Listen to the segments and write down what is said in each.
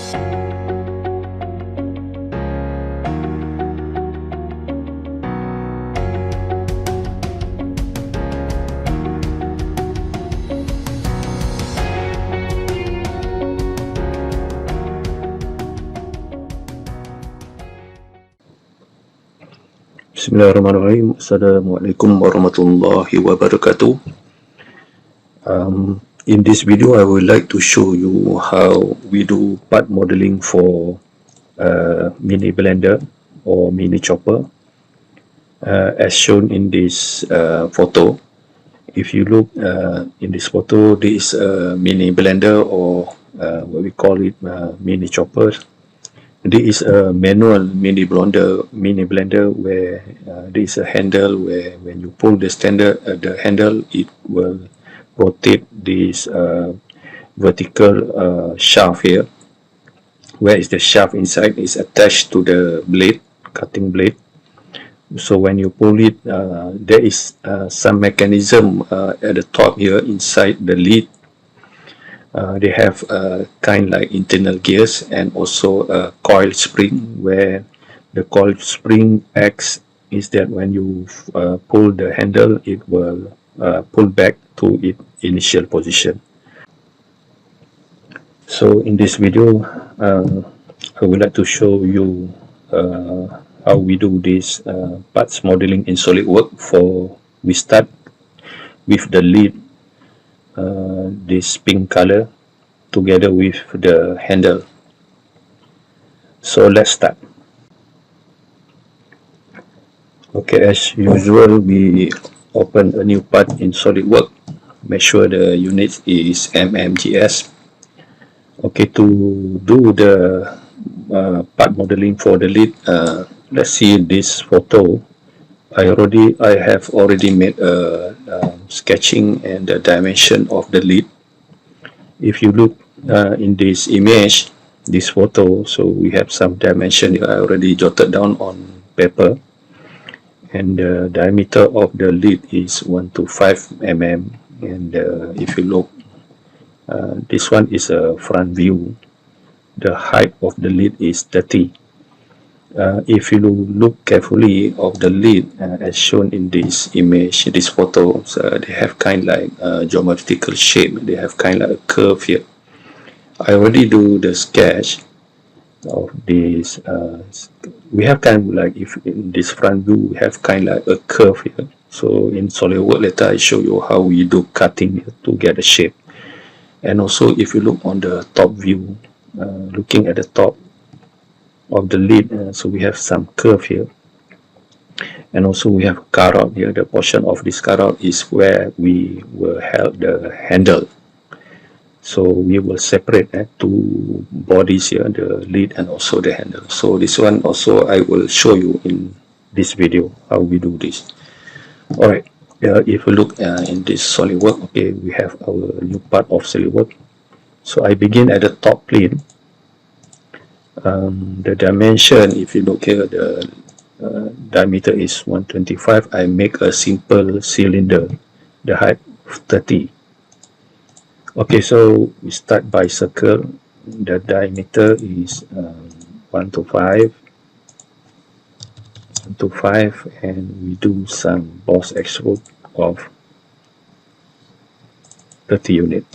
Bismillahirrahmanirrahim. Assalamualaikum warahmatullahi wabarakatuh. In this video, I would like to show you how we do part modeling for mini blender or mini chopper, as shown in this photo. If you look in this photo, this is a mini blender, or what we call it, mini chopper. This is a manual mini blender where there is a handle where when you pull the handle, it will rotate this vertical shaft here. Where is the shaft inside is attached to the blade, cutting blade. So when you pull it, there is some mechanism at the top here inside the lid. They have kind like internal gears and also a coil spring, where the coil spring acts is that when you pull the handle, it will pull back to its initial position. So in this video, I would like to show you how we do this parts modeling in Solidworks. We start with the lid, this pink color, together with the handle. So let's start. Okay, as usual, we open a new part in Solidworks. Make sure the unit is MMGS. Okay, to do the part modeling for the lid, let's see this photo. I have already made a sketching and the dimension of the lid. If you look in this image, this photo, so we have some dimension I already jotted down on paper, and the diameter of the lid is 1 to 5 mm. And if you look, this one is a front view. The height of the lid is 30. If you look carefully of the lid, as shown in this image, this photo, they have kind like geometrical shape. They have kind like a curve here. I already do the sketch of this. We have kind of like, if in this front view, we have kind like a curve here. So in Solidworks, later I show you how we do cutting to get a shape. And also, if you look on the top view, looking at the top of the lid, so we have some curve here, and also we have cutout here. The portion of this cutout is where we will have the handle. So we will separate two bodies here, the lid and also the handle. So this one also I will show you in this video how we do this. All right, if you look in this Solidworks, okay, we have our new part of Solidworks. So I begin at the top plane. The dimension, if you look here, the diameter is 125. I make a simple cylinder, the height 30. Okay, so we start by circle. The diameter is 1 to 5, and we do some boss extrude of 30 unit.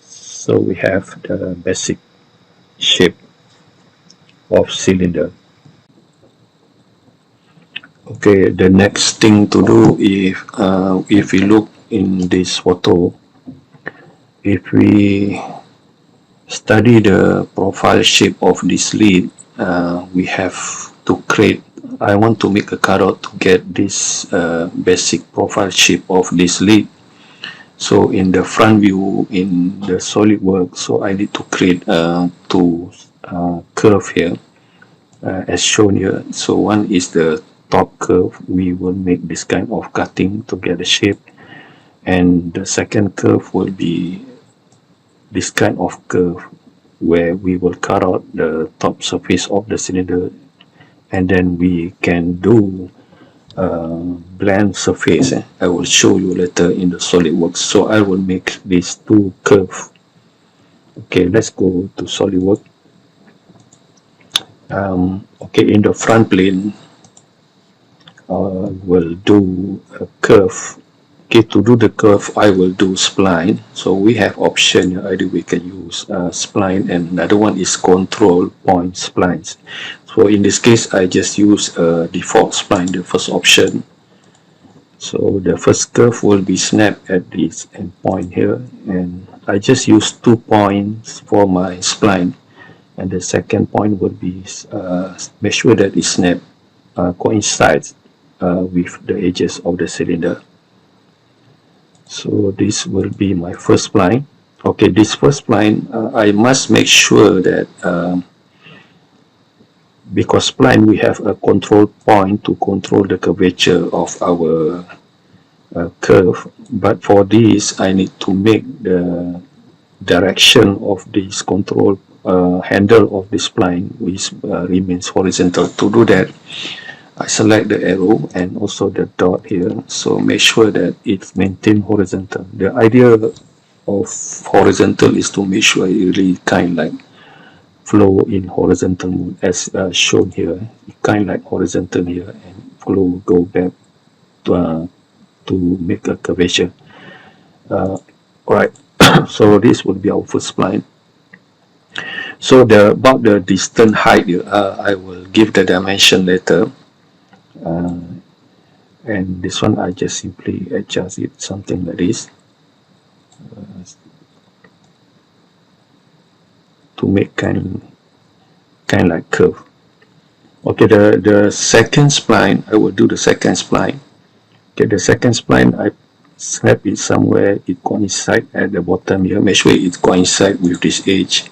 So we have the basic shape of cylinder. Okay, the next thing to do, if you look in this photo, if we study the profile shape of this lid, we have to create, I want to make a cutout to get this basic profile shape of this lid. So in the front view in the Solidworks, so I need to create two curve here, as shown here. So one is the top curve. We will make this kind of cutting to get the shape, and the second curve will be this kind of curve where we will cut out the top surface of the cylinder, and then we can do blank surface. I will show you later in the Solidworks. So I will make these two curves Okay, let's go to Solidworks. Okay, in the front plane, will do a curve. Okay, to do the curve, I will do spline. So we have option. Either we can use spline, and another one is control point splines. So in this case, I just use default spline, the first option. So the first curve will be snapped at this endpoint here, and I just use 2 points for my spline, and the second point will be make sure that it snap coincides with the edges of the cylinder. So this will be my first spline. Okay, this first spline, I must make sure that because spline we have a control point to control the curvature of our curve, but for this I need to make the direction of this control handle of this spline which remains horizontal. To do that, I select the arrow and also the dot here, so make sure that it's maintained horizontal. The idea of horizontal is to make sure it really kind of like flow in horizontal mode as shown here. It kind of like horizontal here and flow go back to make a curvature. Alright, so this will be our first spline. So about the distance height, I will give the dimension later. And this one I just simply adjust it something like this to make kind like curve. Okay, the second spline, I will do the second spline. Okay, the second spline, I snap it somewhere, it coincide at the bottom here, make sure it coincide with this edge,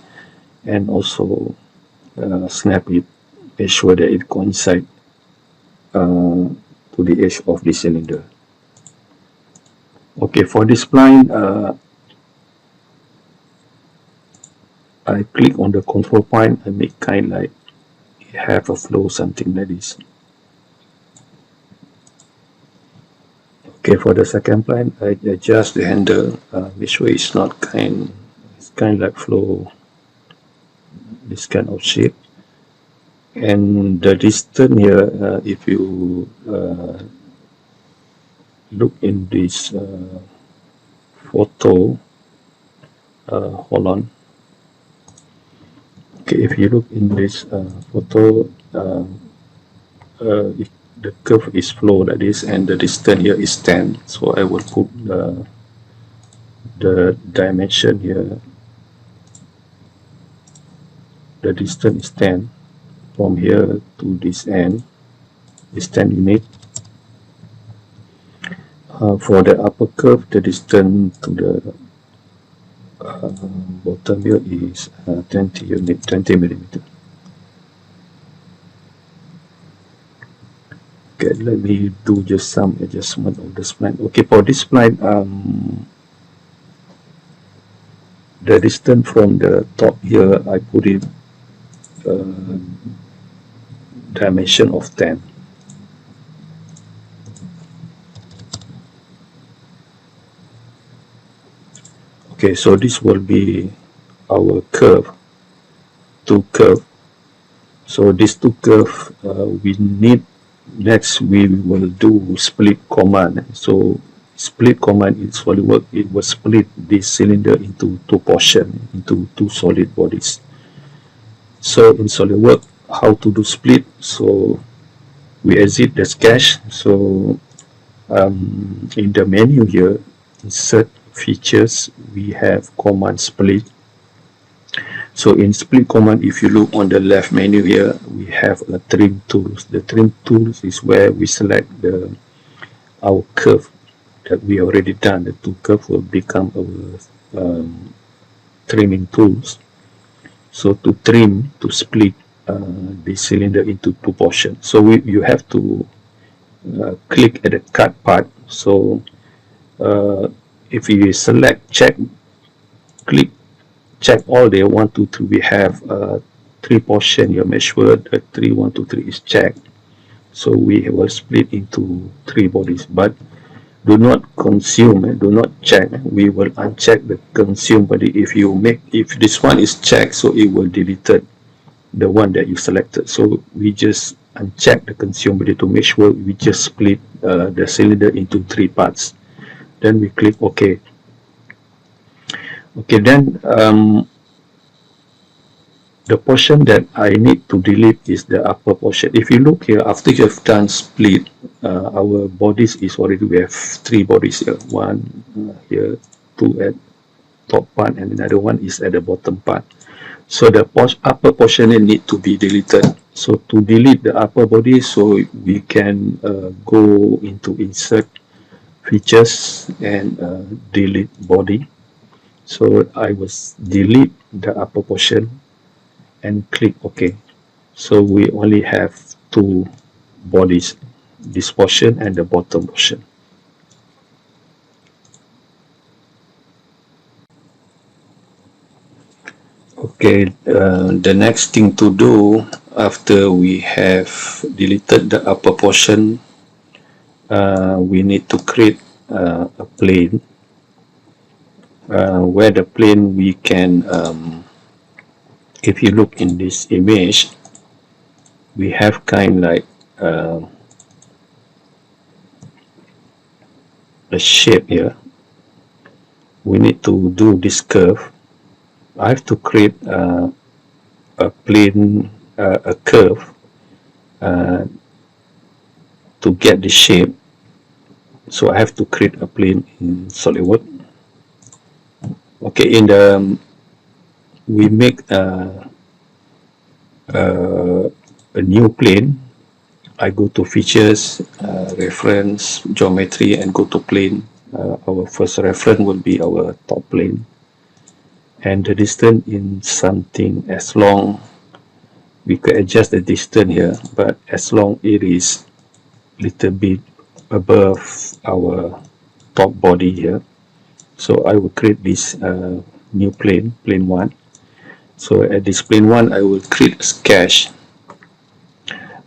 and also snap it, make sure that it coincide to the edge of the cylinder. Okay, for this spline, I click on the control point and make kind like have a flow something like this. Okay, for the second spline, I adjust the handle, make sure it's not it's kind like flow this kind of shape. And the distance here, if you look in this photo, hold on. Okay, if you look in this photo, if the curve is flow like this and the distance here is 10, so I will put the dimension here. The distance is 10 from here to this end is 10 unit. For the upper curve, the distance to the bottom here is 20 millimeter. Okay, let me do just some adjustment of the spline. Okay, for this spline, the distance from the top here, I put it dimension of 10. Okay, so this will be our curve, two curve. So these two curve, we need, next we will do split command. So split command in Solidworks, it will split this cylinder into two portions, into two solid bodies. So in Solidworks, how to do split? So we exit the sketch. So in the menu here, insert features, we have command split. So in split command, if you look on the left menu here, we have a trim tools. The trim tools is where we select our curve that we already done. The two curve will become our trimming tools. So to trim, to split the cylinder into two portions. So you have to click at the cut part. So if you select check, click check all there 1, 2, 3, we have 3 portion. You make sure that 3, 1, 2, 3 is checked. So we will split into 3 bodies. But do not consume, do not check. We will uncheck the consume body. If this one is checked, so it will delete the one that you selected. So we just uncheck the consume body to make sure we just split the cylinder into 3 parts. Then we click OK. Okay, then the portion that I need to delete is the upper portion. If you look here, after you have done split, our bodies is already, we have 3 bodies here. One here, 2 at top part, and another one is at the bottom part. So the upper portion need to be deleted. So to delete the upper body, so we can go into insert features and delete body. So I will delete the upper portion and click OK. So we only have 2 bodies, this portion and the bottom portion. Okay, the next thing to do after we have deleted the upper portion, we need to create a plane where the plane we can, if you look in this image, we have kind like a shape here. We need to do this curve. I have to create a plane, a curve to get the shape. So I have to create a plane in Solidworks. Okay, in the we make a new plane. I go to features, reference, geometry, and go to plane. Our first reference will be our top plane, and the distance in something as long, we could adjust the distance here, but as long it is little bit above our top body here. So I will create this new plane, plane 1. So at this plane 1, I will create a sketch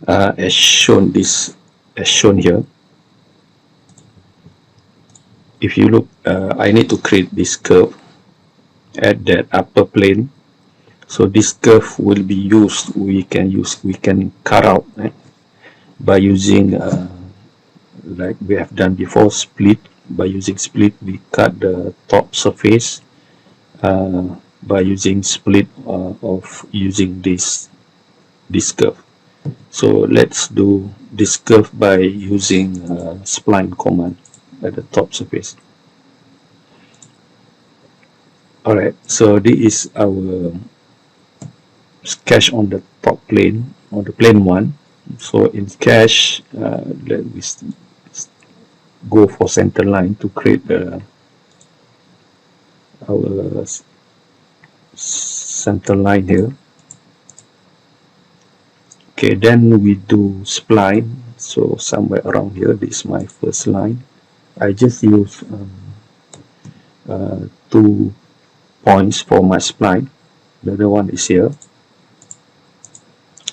as shown here. If you look, I need to create this curve at that upper plane. So this curve will be used. We can cut out by using like we have done before, split. By using split, we cut the top surface by using split of using this curve. So let's do this curve by using spline command at the top surface. Alright, so this is our sketch on the top plane, on the plane 1. So in sketch, let me go for center line to create our center line here. Okay, then we do spline. So somewhere around here, this is my first line. I just use 2 points for my spline. The other one is here.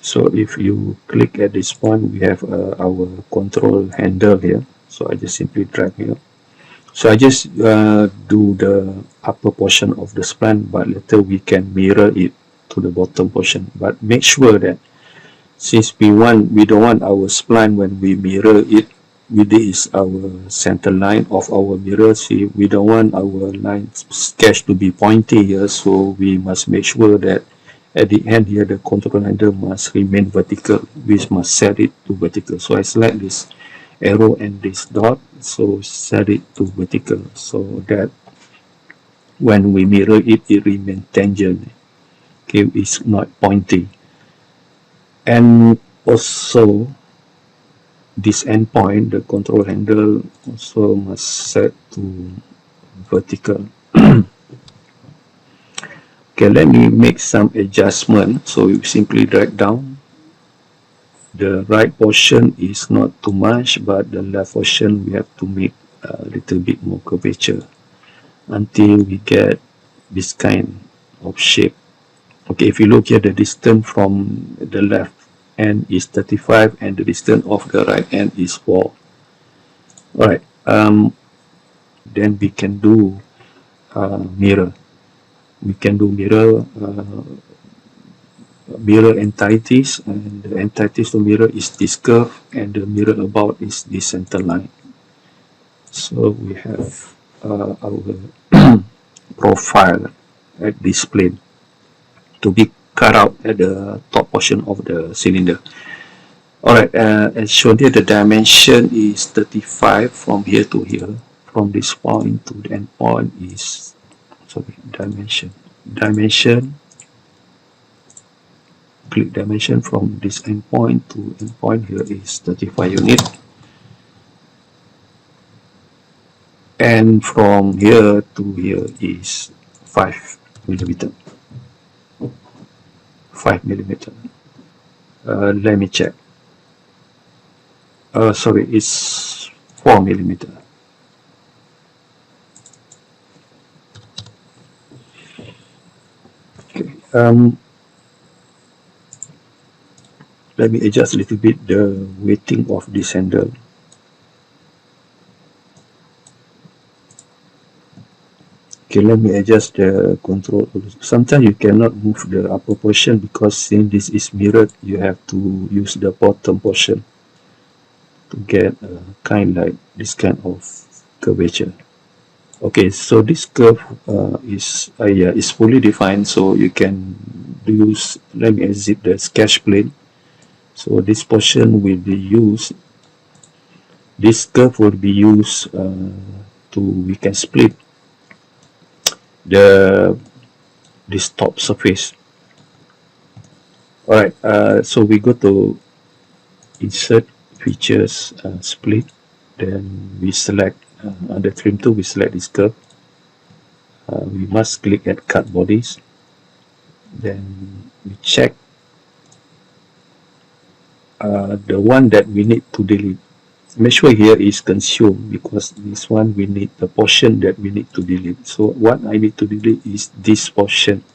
So if you click at this point, we have our control handle here. So I just simply drag here. So I just do the upper portion of the spline, but later we can mirror it to the bottom portion. But make sure that since we don't want our spline when we mirror it, this is our center line of our mirror. See, we don't want our line sketch to be pointy here, so we must make sure that at the end here the control handle must remain vertical. We must set it to vertical. So I select this arrow and this dot, so set it to vertical so that when we mirror it, it remains tangent. Okay, it's not pointy. And also this endpoint, the control handle also must set to vertical. Okay, let me make some adjustment. So we simply drag down. The right portion is not too much, but the left portion we have to make a little bit more curvature until we get this kind of shape. Okay, if you look here, the distance from the left end is 35 and the distance of the right end is 4. Alright, Then we can do mirror. We can do mirror entities, and the entities to mirror is this curve, and the mirror about is this center line. So we have our profile at this plane to be cut out at the top portion of the cylinder. Alright, as shown here, the dimension is 35 from here to here. From this point to the end point is, sorry, dimension, click dimension from this end point to end point here is 35 unit. And from here to here is 5 millimeter. 5 millimeter. Let me check. Sorry, it's 4 millimeter. Okay. Let me adjust a little bit the weighting of this handle. Okay, let me adjust the control. Sometimes you cannot move the upper portion because since this is mirrored, you have to use the bottom portion to get kind like this kind of curvature. Okay, so this curve is fully defined, so you can use. Let me exit the sketch plane. So this portion will be used. This curve will be used we can split this top surface. Alright, so we go to insert features, split, then we select under trim tool, we select this curve. We must click at cut bodies, then we check the one that we need to delete. Make sure here is consume, because this one we need the portion that we need to delete. So what I need to delete is this portion.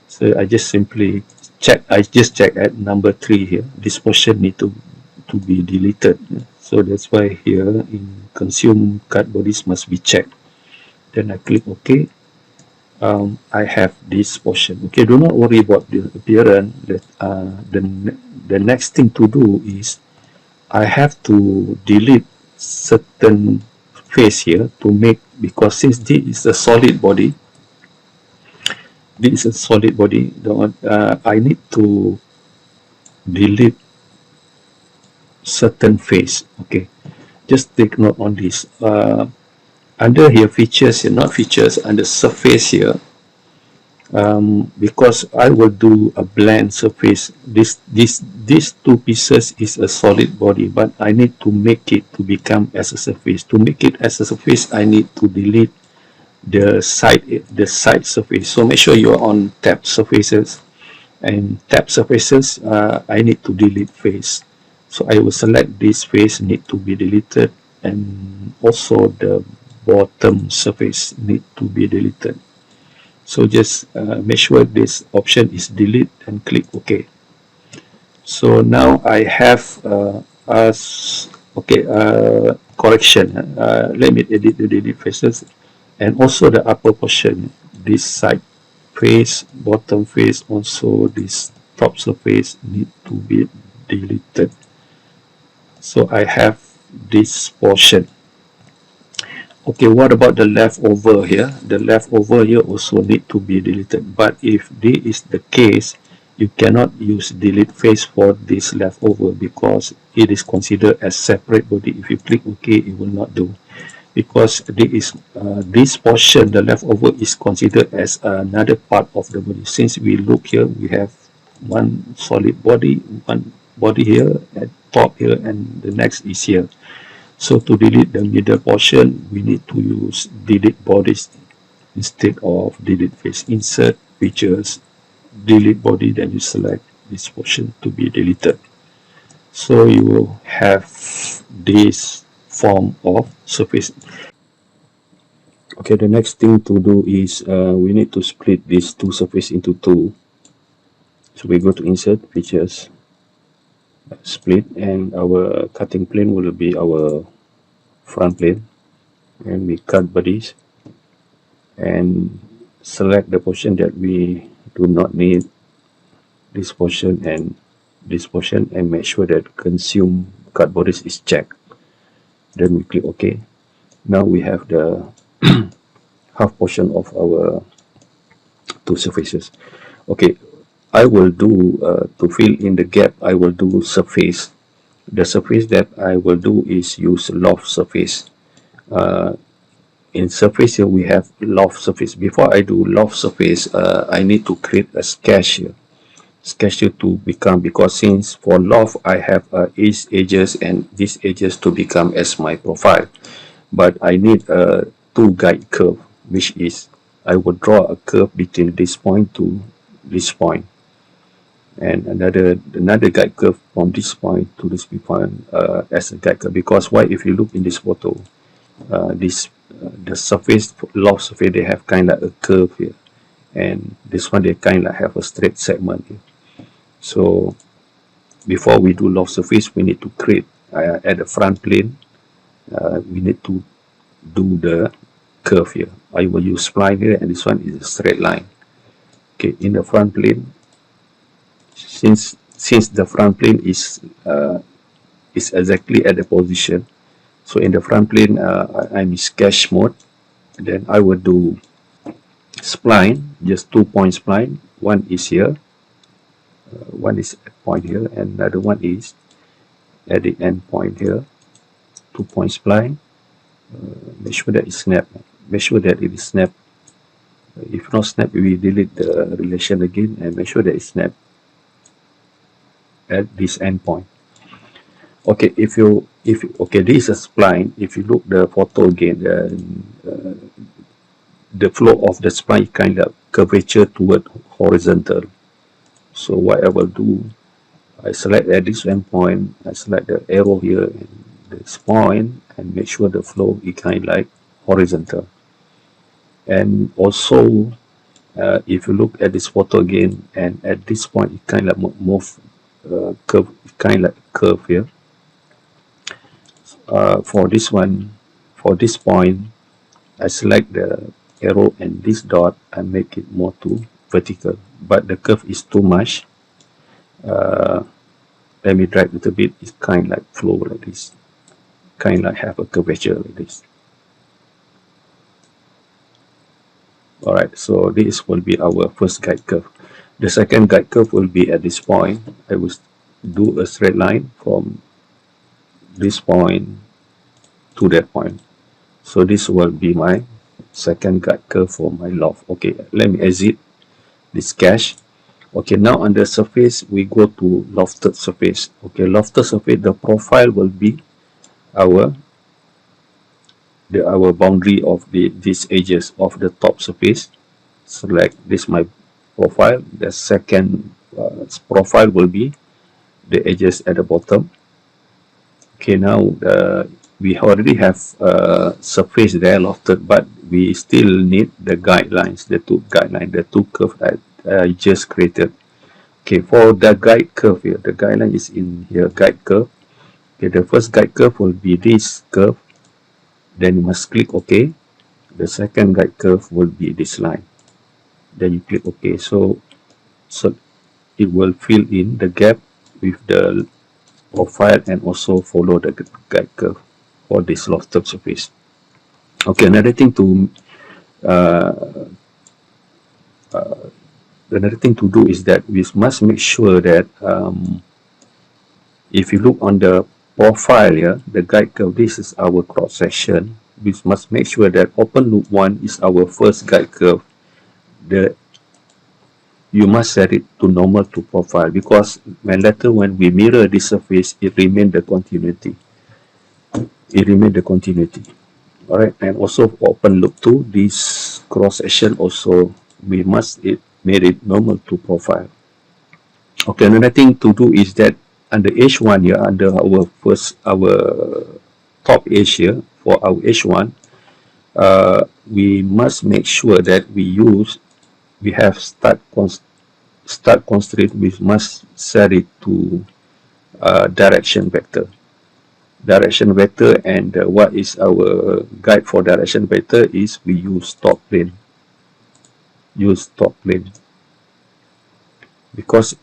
So I just simply check. I just check at number 3 here. This portion need to be deleted. So that's why here in consume cut bodies must be checked. Then I click OK. I have this portion. Okay, do not worry about the appearance. The next thing to do is I have to delete certain face here to make, because since this is a solid body, I need to delete certain face. Okay, just take note on this. Under here features here, not features, under surface here, because I will do a blend surface. These two pieces is a solid body, but I need to make it to become as a surface. To make it as a surface, I need to delete the side surface. So make sure you are on tab surfaces, and tab surfaces, I need to delete face. So I will select this face need to be deleted, and also the bottom surface need to be deleted. So just make sure this option is delete and click OK. So now I have correction. Let me edit the delete faces, and also the upper portion, this side face, bottom face, also this top surface need to be deleted. So I have this portion. Okay, what about the leftover here? The leftover here also need to be deleted. But if this is the case, you cannot use delete face for this leftover because it is considered as separate body. If you click OK, it will not do, because this portion, the leftover, is considered as another part of the body. Since we look here, we have one solid body, one body here at top here, and the next is here. So to delete the middle portion, we need to use delete bodies instead of delete face. Insert features, delete body, then you select this portion to be deleted. So you will have this form of surface. Okay, the next thing to do is we need to split these two surfaces into two. So we go to insert features, split, and our cutting plane will be our front plane. and we cut bodies and select the portion that we do not need, this portion and this portion, and make sure that consume cut bodies is checked. Then we click OK. Now we have the half portion of our two surfaces. Okay, I will do to fill in the gap. I will do surface. The surface that I will do is use loft surface. In surface here we have loft surface. Before I do loft surface, I need to create a sketch here. Sketch here to become, because since for loft I have these edges and these edges to become as my profile, but I need a two guide curve, which is I will draw a curve between this point to this point, and another guide curve from this point to this point as a guide curve. Because why? If you look in this photo, this the surface, loft surface, they have kind of a curve here, and this one they kind of have a straight segment here. So before we do loft surface, we need to create at the front plane. We need to do the curve here. I will use spline here, and this one is a straight line. Okay, in the front plane, since the front plane is exactly at the position, so in the front plane I'm in sketch mode. Then I will do spline, just 2 point spline. One is here, one is at point here, and another one is at the end point here. 2 point spline. Make sure that it's snap. Make sure that it is snap. If not snap, we delete the relation again and make sure that it's snap at this end point. Okay, okay, this is a spline. If you look the photo again, the flow of the spline kind of curvature toward horizontal. So what I will do, I select at this end point, I select the arrow here and this point, and make sure the flow is kind of like horizontal. And also, if you look at this photo again, and at this point, it kind of move curve, kind of like curve here. For this one, for this point, I select the arrow and this dot and make it more to vertical, but the curve is too much. Let me drag a little bit. It's kind of like flow like this, kind of like have a curvature like this. Alright, so this will be our first guide curve. The second guide curve will be at this point. I will do a straight line from this point to that point. So this will be my second guide curve for my loft. Okay, let me exit this cache. Okay, now on the surface, we go to lofted surface. Okay, lofted surface, the profile will be our boundary of these edges of the top surface. Select this my profile. The second profile will be the edges at the bottom. Okay, now we already have surface there lofted, but we still need the guidelines, the two curves that I just created. Okay, for the guide curve here, the guideline is in here, guide curve. Okay, the first guide curve will be this curve. Then you must click OK. The second guide curve will be this line. Then you click OK. So it will fill in the gap with the profile and also follow the guide curve for this lofted surface. Okay, another thing to do is that we must make sure that if you look on the profile here, the guide curve, this is our cross section. We must make sure that open loop 1 is our first guide curve. You must set it to normal to profile, because later when we mirror this surface, it remains the continuity. Alright, and also for open loop 2, this cross section also we must made it normal to profile. Okay, another thing to do is that under H1 here, under our top edge here, for our H1, we must make sure that we have start constraint. We must set it to direction vector. direction vector, and what is our guide for direction vector is we use top plane. Because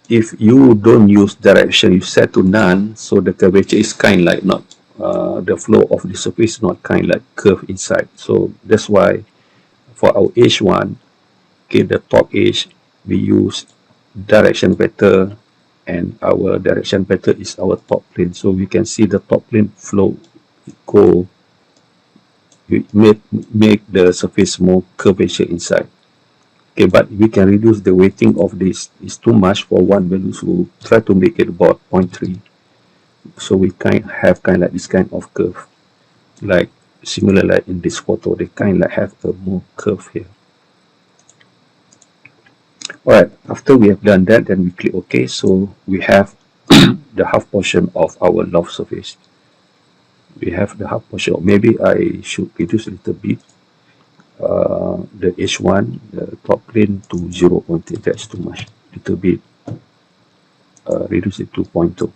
if you don't use direction, you set to none, so the curvature is kind like not the flow of the surface is not kind like curve inside. So that's why for our edge one, okay, the top edge, we use direction vector, and our direction vector is our top plane. So we can see the top plane flow go, make the surface more curvature inside. Okay, but we can reduce the weighting of this. It's too much for one value, so try to make it about 0.3. So we have like this kind of curve, like similar like in this photo. They like have a more curve here. Alright, after we have done that, then we click OK. So we have the half portion of our loft surface. We have the half portion. Maybe I should reduce a little bit. The H1, the top plane to 0.8. That's too much. Little bit. Reduce it to 0.2.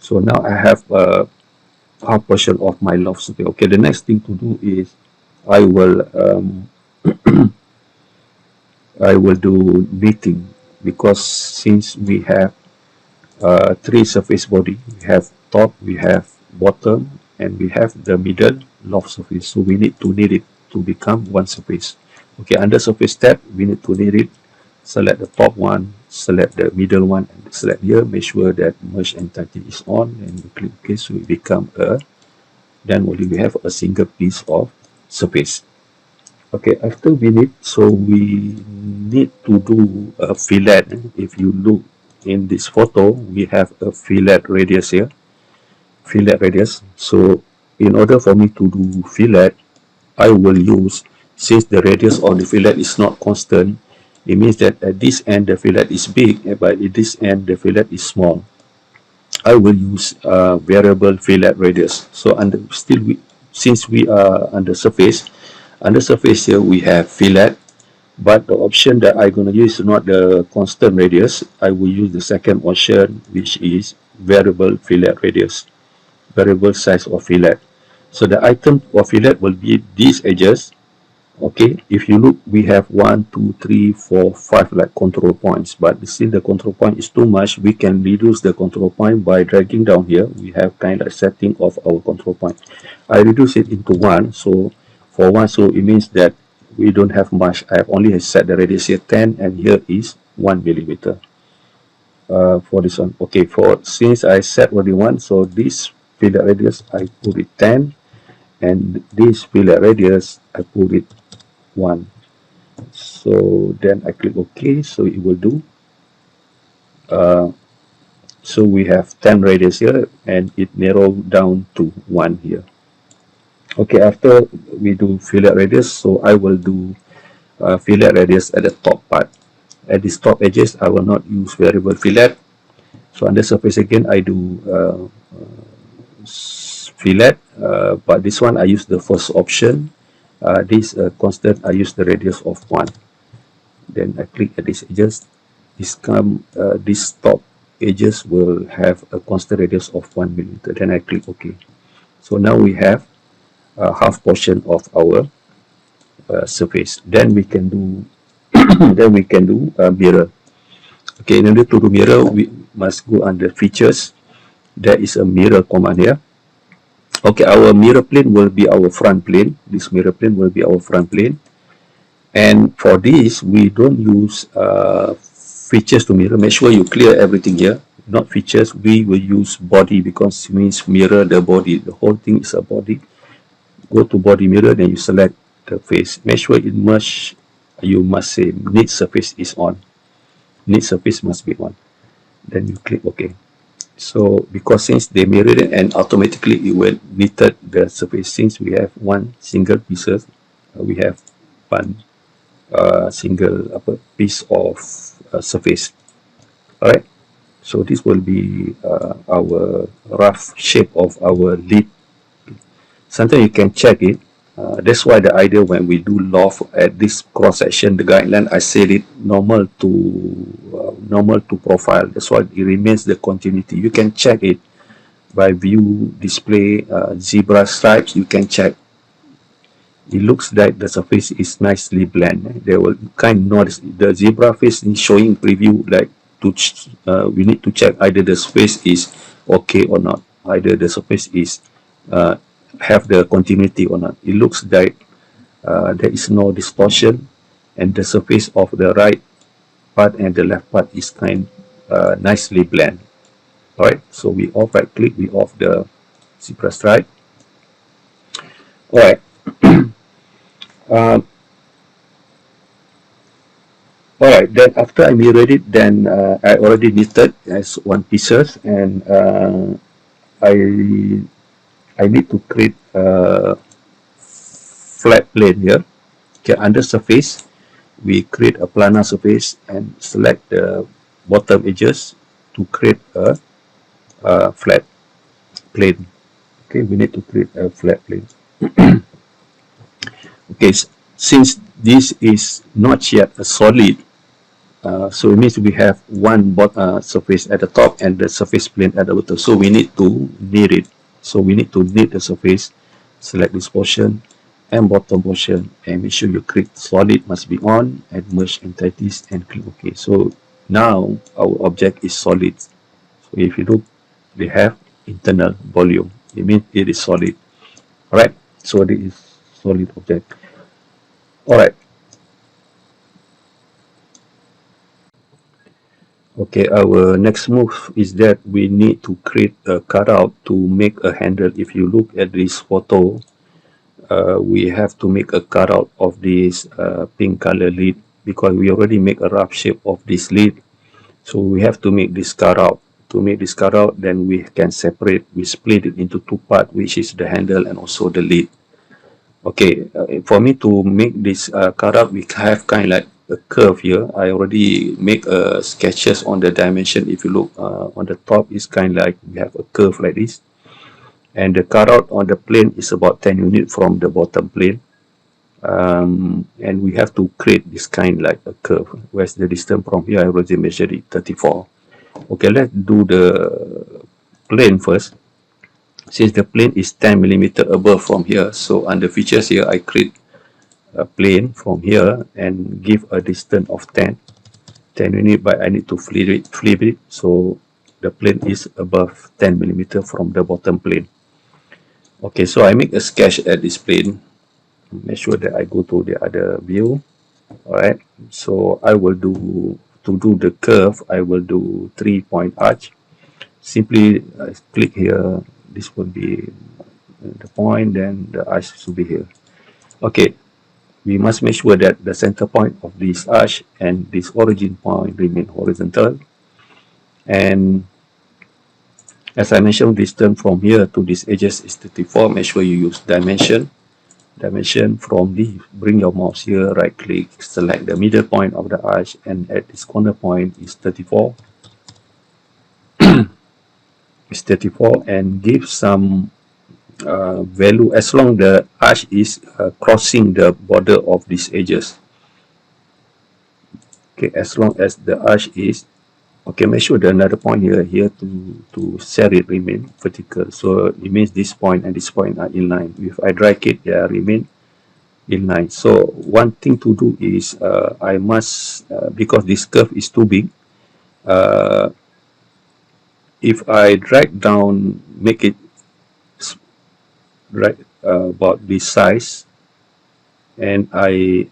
So now I have half portion of my loft surface. Okay, the next thing to do is I will I will do knitting, because since we have three surface body, we have top, we have bottom, and we have the middle loft surface. So we need to knit it to become one surface. Okay, under surface tab, we need to knit it. Select the top one, select the middle one, and select here. Make sure that merge entity is on, and we click OK. So it become then only we have a single piece of surface. Okay, after we knit, so we need to do a fillet. If you look in this photo, we have a fillet radius here. Fillet radius. So in order for me to do fillet, I will use, since the radius of the fillet is not constant, it means that at this end the fillet is big, but at this end the fillet is small. I will use variable fillet radius. So since we are under surface here we have fillet, but the option that I'm going to use is not the constant radius. I will use the second option, which is variable fillet radius, variable size of fillet. So the item of fillet will be these edges. Okay, if you look, we have 1, 2, 3, 4, 5 like control points, but since the control point is too much, we can reduce the control point by dragging down here. We have kind of setting of our control point. I reduce it into 1, so for 1, so it means that we don't have much. I have only set the radius here 10, and here is 1 millimeter for this one. Okay, since I set only 1, so this fillet radius I put it 10, and this fillet radius I put it 1. So then I click OK, so it will do. So we have 10 radius here, and it narrowed down to 1 here. Okay, after we do fillet radius, so I will do fillet radius at the top part. At these top edges, I will not use variable fillet. So under surface again, I do fillet, but this one I use the first option. This constant, I use the radius of 1. Then I click at these edges. This top edges will have a constant radius of 1 millimeter. Then I click OK. So now we have half portion of our surface. Then we can do mirror. Okay, in order to do mirror, we must go under features. There is a mirror command here. Okay, our mirror plane will be our front plane. This mirror plane will be our front plane. And for this, we don't use features to mirror. Make sure you clear everything here. Not features, we will use body, because it means mirror the body. The whole thing is a body. Go to body mirror, then you select the face. Make sure it merge. You must say knit surface is on. Knit surface must be on. Then you click OK. So because since they mirrored it, and automatically it will knitted the surface. Since we have one single pieces, we have one single piece of surface. Alright, so this will be our rough shape of our lid. Sometimes you can check it. That's why the idea when we do loft at this cross section, the guideline, I set it normal to profile. That's why it remains the continuity. You can check it by view display zebra stripes, you can check. It looks like the surface is nicely blended. They will kind of notice the zebra face is showing preview, like we need to check either the surface is okay or not, either the surface is uh, have the continuity or not. It looks like there is no distortion, and the surface of the right part and the left part is nicely blend. All right, so we off right click, we off the zebra stripe. All right. uh, Alright, then after I mirrored it, then I already knitted as one pieces, and I I need to create a flat plane here. Okay, under surface, we create a planar surface and select the bottom edges to create a flat plane. Okay, we need to create a flat plane. Okay, since this is not yet a solid, so it means we have one surface at the top and the surface plane at the bottom. So we need to knit it. So we need to knit the surface, select this portion and bottom portion, and make sure you click solid must be on, and merge entities and click OK. So now our object is solid. So if you look, we have internal volume. It means it is solid. Alright, so this is solid object. Alright. Okay, our next move is that we need to create a cutout to make a handle. If you look at this photo, we have to make a cutout of this pink color lid, because we already make a rough shape of this lid. So we have to make this cutout. To make this cutout, then we can separate, we split it into two parts, which is the handle and also the lid. Okay, for me to make this cutout, we have kind of like a curve here. I already make sketches on the dimension. If you look on the top, it's kind of like we have a curve like this, and the cutout on the plane is about 10 units from the bottom plane, and we have to create this kind like a curve. Where's the distance from here? I already measured it 34. Okay, let's do the plane first. Since the plane is 10 millimeter above from here, so under features here, I create a plane from here and give a distance of 10 unit, but I need to flip it so the plane is above 10 millimeter from the bottom plane. Okay, so I make a sketch at this plane. Make sure that I go to the other view. Alright, so I will do, to do the curve, I will do 3-point arch. Simply click here, this will be the point, then the arch should be here. Okay, we must make sure that the center point of this arch and this origin point remain horizontal. And as I mentioned, distance from here to these edges is 34. Make sure you use dimension. Dimension from this, bring your mouse here, right click, select the middle point of the arch, and at this corner point is 34. It's 34, and give some value as long the arch is crossing the border of these edges. Okay, as long as the arch is okay, make sure the another point here to set it remain vertical. So it means this point and this point are in line. If I drag it, they remain in line. So one thing to do is I must because this curve is too big, if I drag down, make it right about this size, and I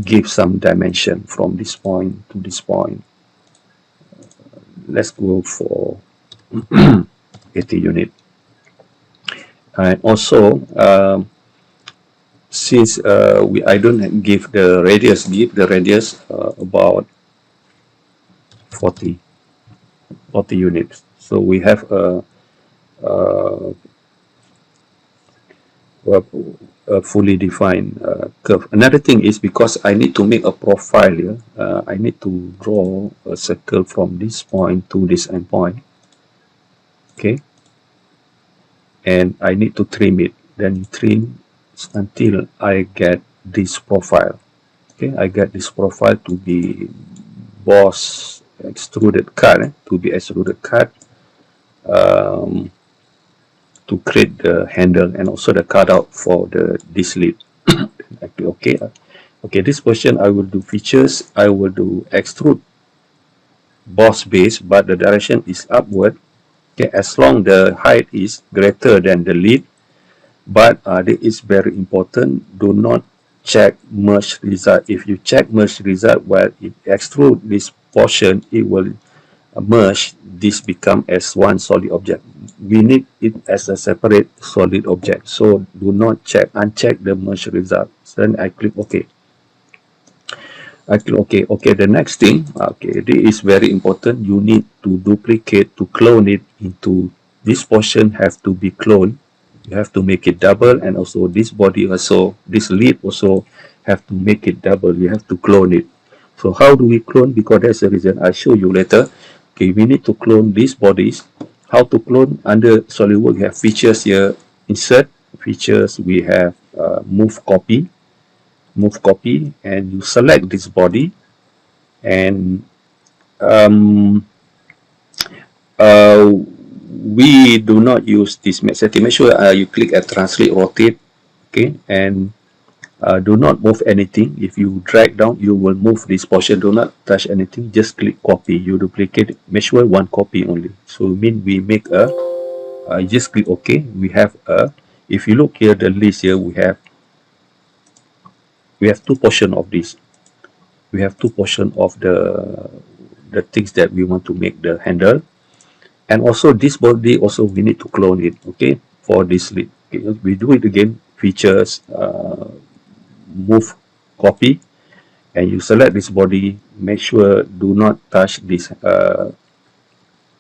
give some dimension from this point to this point. Let's go for 80 unit. And also, since I don't give the radius, give the radius about 40 units. So we have a fully defined curve. Another thing is, because I need to make a profile here, I need to draw a circle from this point to this end point. Okay, and I need to trim it. Then trim until I get this profile. Okay, I get this profile to be boss extruded cut, to be extruded cut. to create the handle and also the cutout for this lid. Okay, okay, this portion I will do features, I will do extrude boss base, but the direction is upward. Okay, as long the height is greater than the lid, but this is very important. Do not check merge result. If you check merge result while it extrude this portion, it will merge this become as one solid object. We need it as a separate solid object. So do not check, uncheck the merge result. Then I click OK. I click OK. Okay, the next thing, okay, this is very important. You need to duplicate to clone it into this portion have to be cloned. You have to make it double, and also this body also, this lid also have to make it double. You have to clone it. So how do we clone? Because there's a reason I'll show you later. Okay, we need to clone these bodies. How to clone? Under SolidWorks, we have features here, insert features, we have move copy, and you select this body, and um, uh, we do not use this setting. Make sure you click at translate rotate, okay, and do not move anything. If you drag down, you will move this portion. Do not touch anything, just click copy. You duplicate it. Make sure one copy only. So mean we make a just click OK. We have a, if you look here the list here, we have two portion of this. We have two portion of the things that we want to make the handle, and also this body also we need to clone it, okay, for this lid. Okay, we do it again, features, move copy, and you select this body. Make sure do not touch this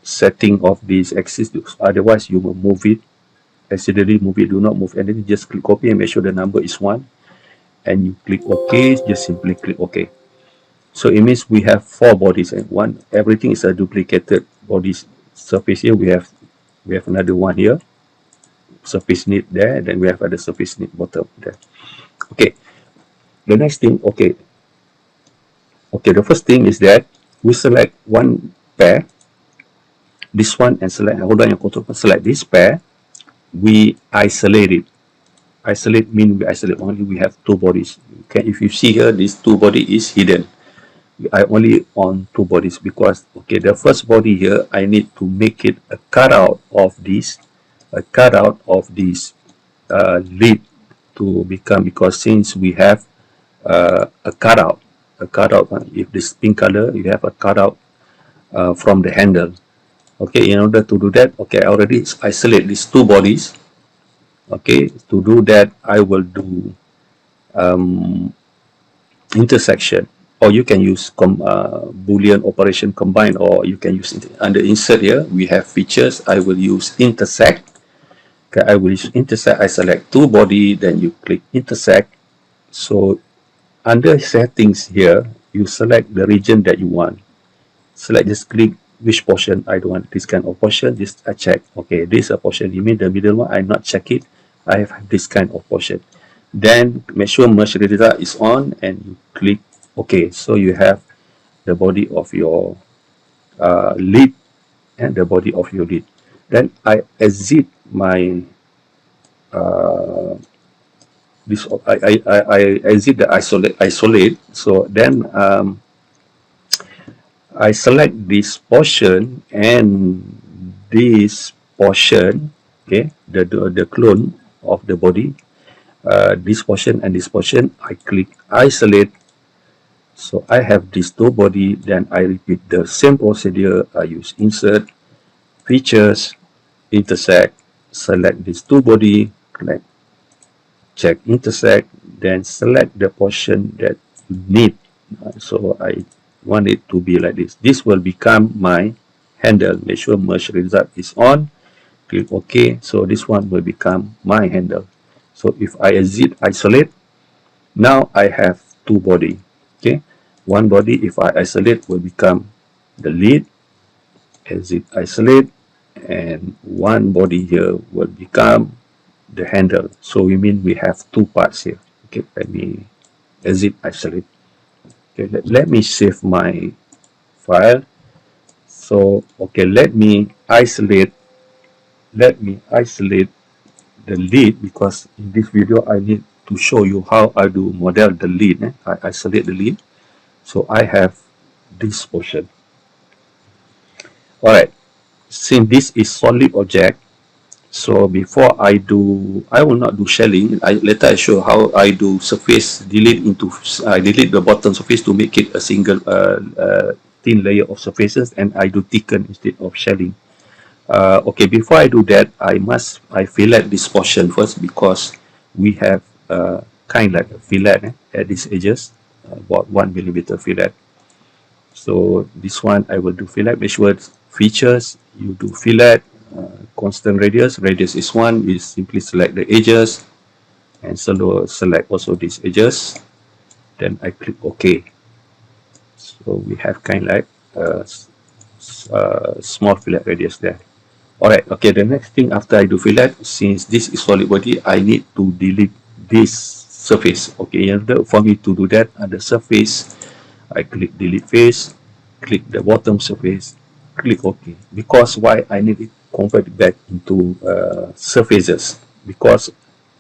setting of this axis, otherwise you will move it, accidentally move it. Do not move anything, just click copy and make sure the number is 1, and you click OK. Just simply click OK. So it means we have 4 bodies, and one, everything is a duplicated bodies surface. Here we have another one here, surface knit there, then we have other surface knit bottom there. Okay, the next thing, okay, the first thing is that we select one pair, this one, and select, hold on your control, select this pair, we isolate it. Isolate mean we isolate only, we have 2 bodies. Okay, if you see here, this 2 body is hidden. I only on 2 bodies because, okay, the first body here, I need to make it a cutout of this, lid to become, because since we have a cutout, if this pink color, you have a cutout from the handle. Okay, in order to do that, okay, I already isolate these 2 bodies. Okay, to do that, I will do intersection, or you can use Boolean operation combine, or you can use under insert here, we have features, I will use intersect. Okay, I will use intersect, I select 2 body, then you click intersect. So under settings here, you select the region that you want. Select, just click which portion I don't want, this kind of portion, just I check. Okay, this is a portion, you mean the middle one, I not check it, I have this kind of portion. Then make sure merge result is on, and you click OK. So you have the body of your lid and the body of your lid. Then I exit my this, I exit the isolate. So then I select this portion and this portion, okay, the clone of the body, this portion and this portion, I click isolate. So I have these 2 body, then I repeat the same procedure. I use insert, features, intersect, select these 2 body, click, check intersect, then select the portion that you need. So I want it to be like this. This will become my handle. Make sure merge result is on, click OK. So this one will become my handle. So if I exit isolate, now I have 2 body. Okay, one body, if I isolate, will become the lid, exit isolate, and one body here will become the handle. So we mean we have 2 parts here. Okay, let me exit isolate. Okay, let me save my file. So okay, let me isolate let me isolate the lead, because in this video I need to show you how I do model the lead. I isolate the lead. So I have this portion. Alright, since this is solid object, so before I will not do shelling. Later I show how I do surface delete into, I delete the bottom surface to make it a single thin layer of surfaces, and I do thicken instead of shelling. Okay, before I do that, I fillet this portion first, because we have kind like a fillet at these edges, about 1mm fillet. So this one I will do fillet. Make sure features, you do fillet, constant radius. Radius is 1. You simply select the edges, and select also these edges. Then I click OK. So we have kind like small fillet radius there. Alright, okay, the next thing after I do fillet, since this is solid body, I need to delete this surface. Okay, in order for me to do that, on the surface, I click delete face, click the bottom surface, click OK. Because why I need it convert back into surfaces? Because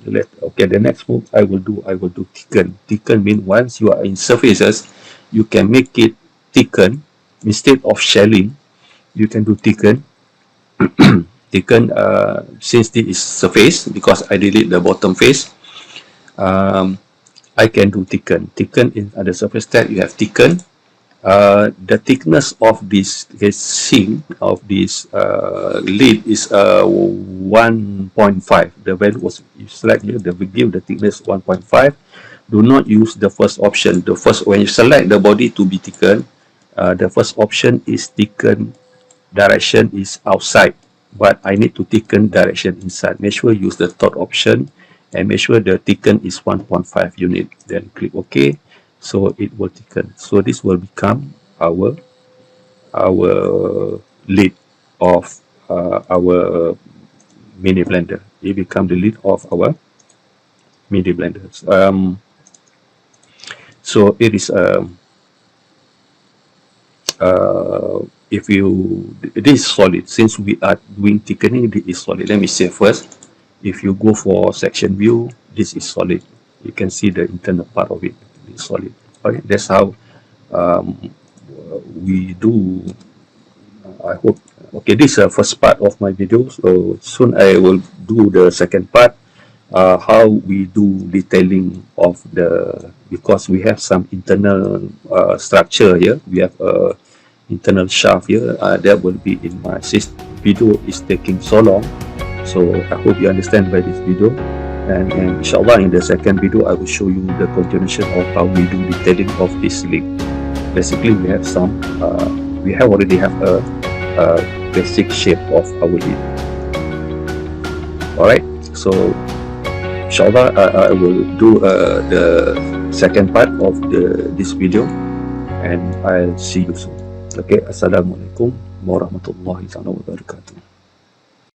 okay, the next move I will do thicken. Thicken means once you are in surfaces, you can make it thicken. Instead of shelling, you can do thicken. Thicken, since this is surface, because I delete the bottom face, I can do thicken. Thicken in the surface tab, you have thicken. The thickness of this casing of this lid is 1.5. The value was select here, give the thickness 1.5. Do not use the first option. The first, when you select the body to be thickened, the first option is thicken direction is outside, but I need to thicken direction inside. Make sure use the third option, and make sure the thicken is 1.5 unit. Then click OK. So it will thicken. So this will become our lid of our mini blender. It become the lid of our mini blender. So it is if you, this is solid. Since we are doing thickening, this is solid. Let me say first, if you go for section view, this is solid. You can see the internal part of it. It's solid. Okay, that's how we do. I hope. Okay, this is the first part of my video. So soon I will do the second part. How we do detailing of the, because we have some internal structure here. We have a internal shaft here. That will be in my video. Is taking so long, so I hope you understand by this video, and inshallah in the second video I will show you the continuation of how we do detailing of this lid. Basically we have some we have already have a basic shape of our lid. Alright, so inshallah I will do the second part of this video, and I'll see you soon. Okay, Assalamualaikum warahmatullahi wabarakatuh.